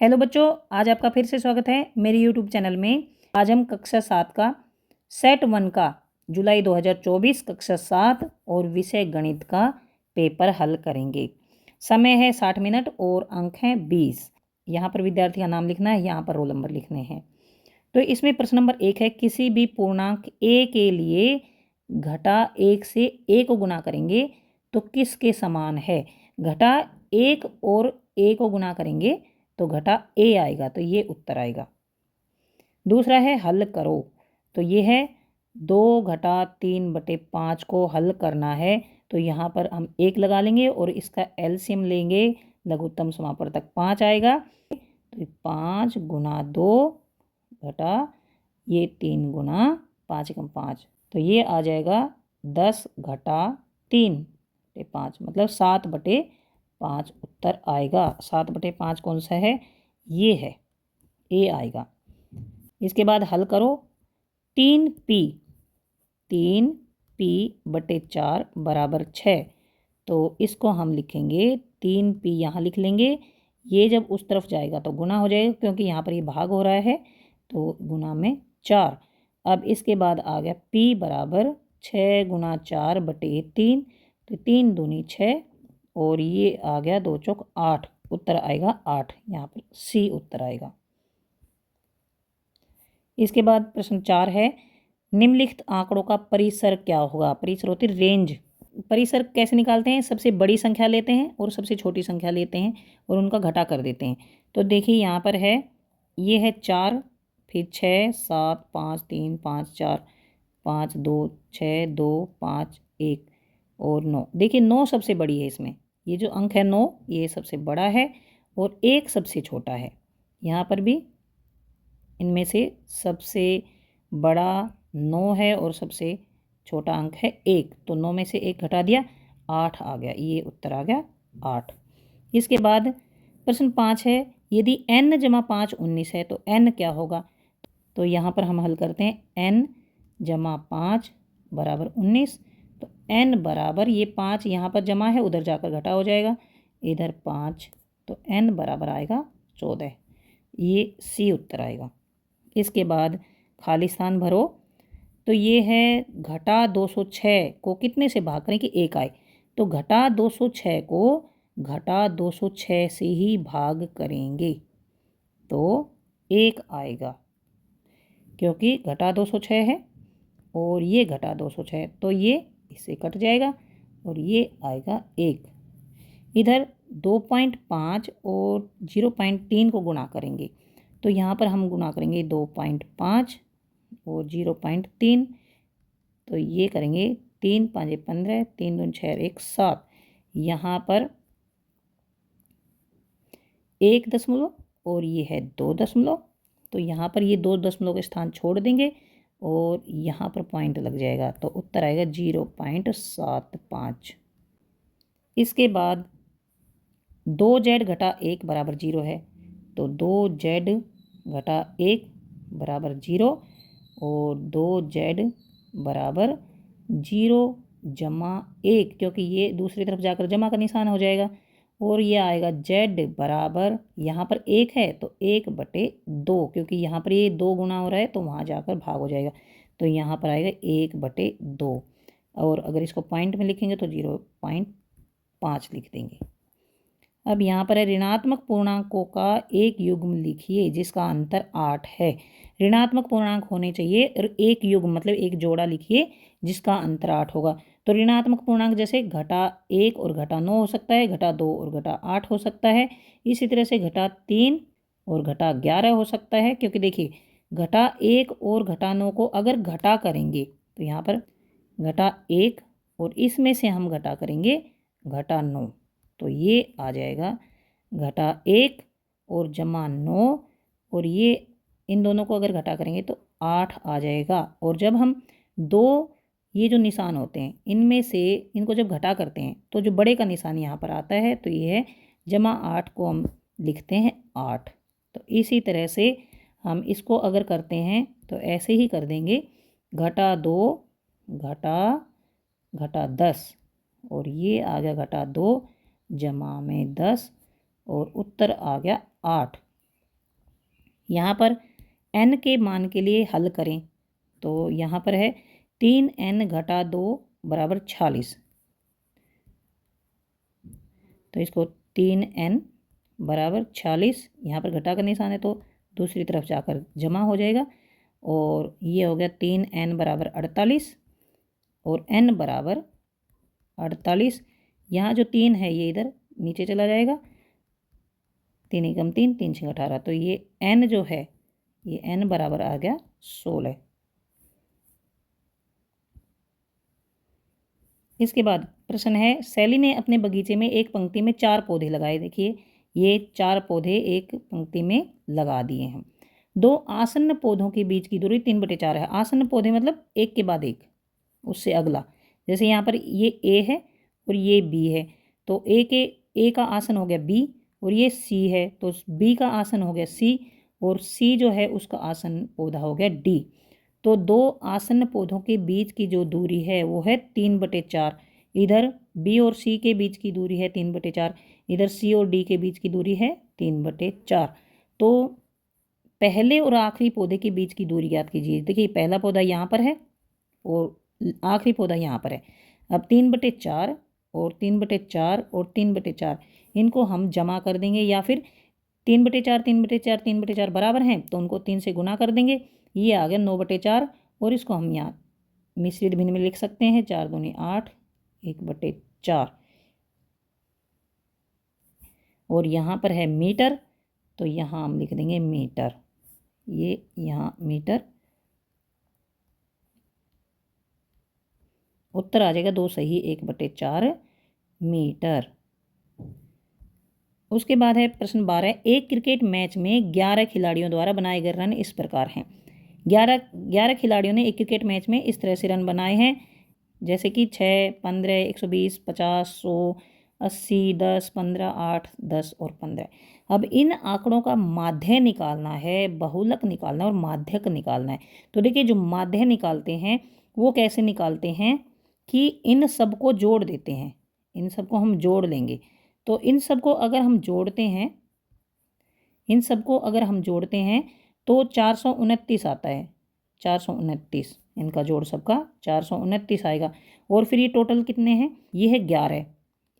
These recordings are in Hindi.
हेलो बच्चों, आज आपका फिर से स्वागत है मेरे यूट्यूब चैनल में। आज हम कक्षा 7 का सेट 1 का जुलाई 2024 कक्षा 7 और विषय गणित का पेपर हल करेंगे। समय है 60 मिनट और अंक हैं 20। यहाँ पर विद्यार्थी का नाम लिखना है, यहाँ पर रोल नंबर लिखने हैं। तो इसमें प्रश्न नंबर 1 है, किसी भी पूर्णांक a के लिए घटा 1 से a को गुणा करेंगे तो किसके समान है। घटा 1 और a को गुणा करेंगे तो घटा a आएगा, तो ये उत्तर आएगा। दूसरा है हल करो, तो ये है 2 घटा 3/5 को हल करना है, तो यहाँ पर हम 1 लगा लेंगे और इसका एलसीएम लेंगे, लघुत्तम समापवर्तक 5 आएगा। तो 5 गुना 2 घटा ये 3 गुना 5 एकम 5, तो ये आ जाएगा 10 घटा 3/5 मतलब 7/5 उत्तर आएगा। 7/5 कौन सा है, ये है, ए आएगा। इसके बाद हल करो 3p 3p/4 बराबर 6, तो इसको हम लिखेंगे 3p यहाँ लिख लेंगे। ये जब उस तरफ जाएगा तो गुना हो जाएगा, क्योंकि यहाँ पर ये भाग हो रहा है, तो गुना में 4। अब इसके बाद आ गया p बराबर 6 गुना 4/3, तो 3 दूनी 6 और ये आ गया 2 चौक 8, उत्तर आएगा 8। यहाँ पर सी उत्तर आएगा। इसके बाद प्रश्न 4 है, निम्नलिखित आंकड़ों का परिसर क्या होगा। परिसर होती है रेंज। परिसर कैसे निकालते हैं, सबसे बड़ी संख्या लेते हैं और सबसे छोटी संख्या लेते हैं और उनका घटा कर देते हैं। तो देखिए यहाँ पर है, ये है 4, फिर 6 7 5 3 5 4 5 2 6 2 5 1 और 9। देखिए 9 सबसे बड़ी है इसमें, ये जो अंक है 9 ये सबसे बड़ा है और 1 सबसे छोटा है। यहाँ पर भी इनमें से सबसे बड़ा 9 है और सबसे छोटा अंक है 1, तो 9 में से 1 घटा दिया, 8 आ गया, ये उत्तर आ गया 8। इसके बाद प्रश्न 5 है, यदि n जमा 5 19 है तो n क्या होगा। तो यहाँ पर हम हल करते हैं, n जमा 5 बराबर 19, तो n बराबर ये 5 यहाँ पर जमा है, उधर जाकर घटा हो जाएगा, इधर 5, तो n बराबर आएगा 14, ये सी उत्तर आएगा। इसके बाद खाली स्थान भरो, तो ये है घटा 206 को कितने से भाग करें कि 1 आए, तो घटा 206 को घटा 206 से ही भाग करेंगे तो 1 आएगा, क्योंकि घटा 206 है और ये घटा 206, तो ये इससे कट जाएगा और ये आएगा 1। इधर 2.5 और 0.3 को गुणा करेंगे, तो यहाँ पर हम गुणा करेंगे 2.5 और 0.3, तो ये करेंगे 3 5 15, 3 2 6 1 7, यहाँ पर 1 दशमलव और ये है 2 दशमलव, तो यहाँ पर ये 2 दशमलव के स्थान छोड़ देंगे और यहाँ पर पॉइंट लग जाएगा, तो उत्तर आएगा 0.75। इसके बाद 2z घटा 1 बराबर 0 है, तो 2z घटा 1 बराबर 0 और 2z बराबर 0 जमा 1, क्योंकि ये दूसरी तरफ जाकर जमा का निशान हो जाएगा, और ये आएगा z बराबर, यहाँ पर 1 है तो 1/2, क्योंकि यहाँ पर ये 2 गुना हो रहा है तो वहाँ जाकर भाग हो जाएगा, तो यहाँ पर आएगा 1/2। और अगर इसको पॉइंट में लिखेंगे तो 0.5 लिख देंगे। अब यहाँ पर है, ऋणात्मक पूर्णांकों का एक युग्म लिखिए जिसका अंतर 8 है। ऋणात्मक पूर्णांक होने चाहिए और एक युग्म मतलब एक जोड़ा लिखिए जिसका अंतर 8 होगा। तो ऋणात्मक पूर्णांक जैसे घटा 1 और घटा 9 हो सकता है, घटा 2 और घटा 8 हो सकता है, इसी तरह से घटा 3 और घटा 11 हो सकता है, क्योंकि देखिए घटा 1 और घटा 9 को अगर घटा करेंगे तो यहाँ पर घटा 1 और इसमें से हम घटा करेंगे घटा 9, तो ये आ जाएगा घटा 1 और जमा 9, और ये इन दोनों को अगर घटा करेंगे तो 8 आ जाएगा। और जब हम ये जो निशान होते हैं इनमें से इनको जब घटा करते हैं तो जो बड़े का निशान यहाँ पर आता है, तो ये है जमा 8 को हम लिखते हैं 8। तो इसी तरह से हम इसको अगर करते हैं तो ऐसे ही कर देंगे, घटा 2 घटा 10 और ये आ गया घटा 2 जमा में 10 और उत्तर आ गया 8। यहाँ पर n के मान के लिए हल करें तो यहाँ पर है 3n घटा 2 बराबर 46। तो इसको 3n बराबर 46, यहाँ पर घटा का निशान है तो दूसरी तरफ जाकर जमा हो जाएगा। और ये हो गया 3n बराबर 48 और n बराबर 48। यहाँ जो 3 है ये इधर नीचे चला जाएगा, 3 एकम 3, 3 छः 18। तो ये n जो है ये n बराबर आ गया 16। इसके बाद प्रश्न है, सैली ने अपने बगीचे में एक पंक्ति में 4 पौधे लगाए। देखिए ये 4 पौधे एक पंक्ति में लगा दिए हैं। 2 आसन्न पौधों के बीच की दूरी 3/4 है। आसन्न पौधे मतलब एक के बाद एक, उससे अगला। जैसे यहाँ पर ये ए है और ये बी है, तो ए का आसन हो गया बी, और ये सी है तो बी का आसन हो गया सी, और सी जो है उसका आसन पौधा हो गया डी। तो 2 आसन्न पौधों के बीच की जो दूरी है वो है 3/4। इधर बी और सी के बीच की दूरी है 3/4, इधर सी और डी के बीच की दूरी है 3/4। तो पहले और आखिरी पौधे के बीच की दूरी याद कीजिए। देखिए पहला पौधा यहाँ पर है और आखिरी पौधा यहाँ पर है। अब 3/4 और 3/4 और 3/4 इनको हम जमा कर देंगे, या फिर 3/4 3/4 3/4 बराबर हैं तो उनको 3 से गुना कर देंगे। ये आ गया 9/4, और इसको हम यहाँ मिश्रित भिन्न में लिख सकते हैं, 4 दूनी 8 1/4। और यहाँ पर है मीटर, तो यहाँ हम लिख देंगे मीटर। ये यहाँ मीटर, उत्तर आ जाएगा 2 सही 1/4 मीटर। उसके बाद है प्रश्न 12, एक क्रिकेट मैच में 11 खिलाड़ियों द्वारा बनाए गए रन इस प्रकार हैं। 11 खिलाड़ियों ने एक क्रिकेट मैच में इस तरह से रन बनाए हैं, जैसे कि 6, 15, 120, 50, 100, 80, 10, 15, 8, 10 और 15। अब इन आंकड़ों का माध्य निकालना है, बहुलक निकालना है और माध्यक निकालना है। तो देखिए जो माध्य निकालते हैं वो कैसे निकालते हैं कि इन सबको जोड़ देते हैं, इन सबको हम जोड़ लेंगे। तो इन सबको अगर हम जोड़ते हैं, इन सबको अगर हम जोड़ते हैं तो 429 आता है। 429 इनका जोड़ सबका 429 आएगा। और फिर ये टोटल कितने हैं, ये है 11,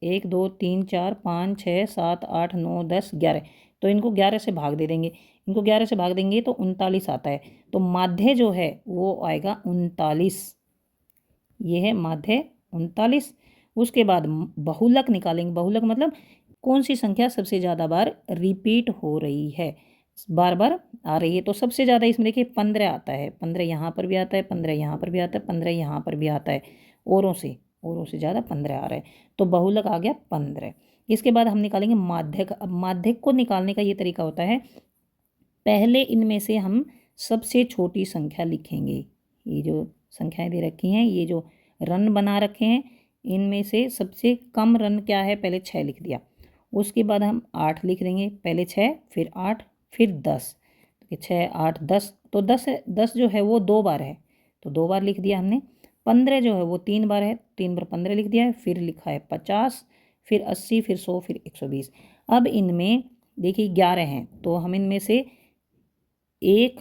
1 2 3 4 5 6 7 8 9 10 11। तो इनको 11 से भाग दे देंगे, इनको 11 से भाग देंगे तो 39 आता है। तो माध्य जो है वो आएगा 39, ये है माध्य 39। उसके बाद बहुलक निकालेंगे। बहुलक मतलब कौन सी संख्या सबसे ज़्यादा बार रिपीट हो रही है, बार बार आ रही है। तो सबसे ज़्यादा इसमें देखिए 15 आता है, 15 यहाँ पर भी आता है, 15 यहाँ पर भी आता है, 15 यहाँ पर भी आता है। औरों से ज़्यादा 15 आ रहा है, तो बहुलक आ गया 15। इसके बाद हम निकालेंगे माध्यक। अब माध्यक को निकालने का ये तरीका होता है, पहले इनमें से हम सबसे छोटी संख्या लिखेंगे। ये जो संख्याएँ दे रखी हैं, ये जो रन बना रखे हैं, इनमें से सबसे कम रन क्या है, पहले 6 लिख दिया। उसके बाद हम 8 लिख देंगे, पहले 6 फिर 8 फिर 10। 6 8 10, तो 10 जो है वो 2 बार है तो 2 बार लिख दिया हमने। 15 जो है वो 3 बार है, 3 बार 15 लिख दिया है। फिर लिखा है 50, फिर 80, फिर 100, फिर 120। अब इनमें देखिए 11 हैं तो हम इनमें से 1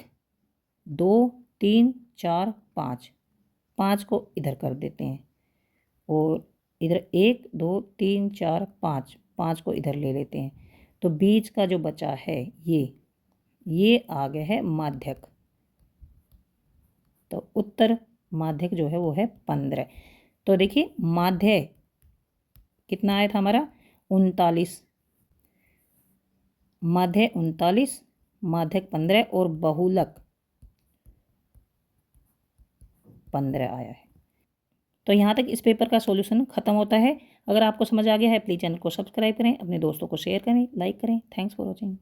2 3 4 5 को इधर कर देते हैं, और इधर 1 2 3 4 5 को इधर ले लेते हैं। तो बीच का जो बचा है ये आ गया है माध्यक। तो उत्तर माध्यक जो है वो है 15। तो देखिए माध्य कितना आया था हमारा 39, माध्य 39, माध्यक 15 और बहुलक 15 आया है। तो यहाँ तक इस पेपर का सॉल्यूशन खत्म होता है। अगर आपको समझ आ गया है प्लीज़ चैनल को सब्सक्राइब करें, अपने दोस्तों को शेयर करें, लाइक करें। Thanks for watching.